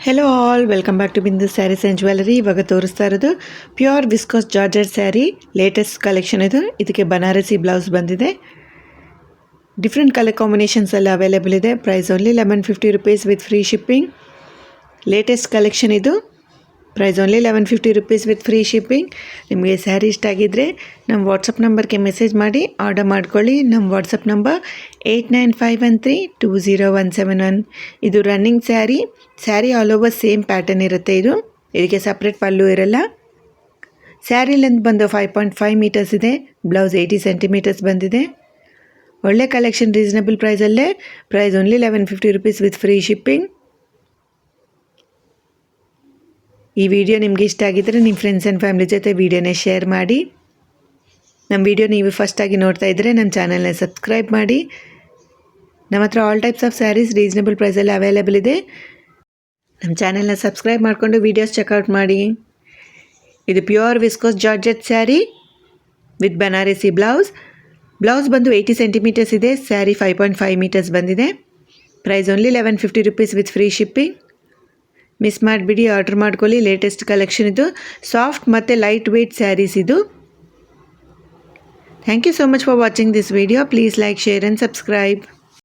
Hello all, welcome back to Bindu sarees and jewellery. ಇವಾಗ ತೋರಿಸ್ತಾ ಇರೋದು pure viscose georgette saree, latest collection ಇದು. ಇದಕ್ಕೆ ಬನಾರಸಿ ಬ್ಲೌಸ್ ಬಂದಿದೆ. ಡಿಫ್ರೆಂಟ್ ಕಲರ್ ಕಾಂಬಿನೇಷನ್ಸ್ ಎಲ್ಲ ಅವೈಲೇಬಲ್ ಇದೆ. Price only 1150 rupees with free shipping. Latest collection ಇದು. Price only 1150 rupees with free shipping. ನಿಮಗೆ ಸ್ಯಾರಿ ಇಷ್ಟ ಆಗಿದ್ದರೆ ನಮ್ಮ ವಾಟ್ಸಪ್ ನಂಬರ್ಗೆ ಮೆಸೇಜ್ ಮಾಡಿ ಆರ್ಡರ್ ಮಾಡ್ಕೊಳ್ಳಿ. ನಮ್ಮ ವಾಟ್ಸಪ್ ನಂಬರ್ 8951320171. ಇದು running sari all over same pattern ಇರುತ್ತೆ. ಇದಕ್ಕೆ ಸಪ್ರೇಟ್ ಪಲ್ಲು ಇರಲ್ಲ. ಸ್ಯಾರಿ ಲೆಂತ್ ಬಂದು 5.5 ಮೀಟರ್ಸ್ ಇದೆ. ಬ್ಲೌಸ್ 80 ಸೆಂಟಿಮೀಟರ್ಸ್ ಬಂದಿದೆ. ಒಳ್ಳೆ ಕಲೆಕ್ಷನ್, ರೀಸನಬಲ್ ಪ್ರೈಸಲ್ಲೇ. Price only 1150 rupees with free shipping. ಈ ವಿಡಿಯೋ ನಿಮಗೆ ಇಷ್ಟ ಆಗಿದ್ದರೆ ನಿಮ್ಮ ಫ್ರೆಂಡ್ಸ್ ಆ್ಯಂಡ್ ಫ್ಯಾಮಿಲಿ ಜೊತೆ ವಿಡಿಯೋನ ಶೇರ್ ಮಾಡಿ. ನಮ್ಮ ವಿಡಿಯೋ ನೀವು ಫಸ್ಟಾಗಿ ನೋಡ್ತಾ ಇದ್ದರೆ ನಮ್ಮ ಚಾನಲ್ನ ಸಬ್ಸ್ಕ್ರೈಬ್ ಮಾಡಿ. ನಮ್ಮ ಹತ್ರ all types of sarees reasonable ಪ್ರೈಸಲ್ಲಿ ಅವೈಲೇಬಲ್ ಇದೆ. ನಮ್ಮ ಚಾನಲ್ನ ಸಬ್ಸ್ಕ್ರೈಬ್ ಮಾಡಿಕೊಂಡು ವೀಡಿಯೋಸ್ ಚೆಕ್ಔಟ್ ಮಾಡಿ. ಇದು pure viscose georgette saree with Banarasi blouse ಬಂದು 80 ಸೆಂಟಿಮೀಟರ್ಸ್ ಇದೆ. ಸ್ಯಾರಿ 5.5 ಮೀಟರ್ಸ್ ಬಂದಿದೆ. Price only 1150 rupees with free shipping. Miss ಮಾಡಿಬಿಡಿ, ಆರ್ಡರ್ ಮಾಡ್ಕೊಳ್ಳಿ. ಲೇಟೆಸ್ಟ್ ಕಲೆಕ್ಷನ್ ಇದು. ಸಾಫ್ಟ್ ಮತ್ತು ಲೈಟ್ ವೆಯ್ಟ್ ಸ್ಯಾರೀಸ್ ಇದು. Thank you so much for watching this video. Please like, share and subscribe.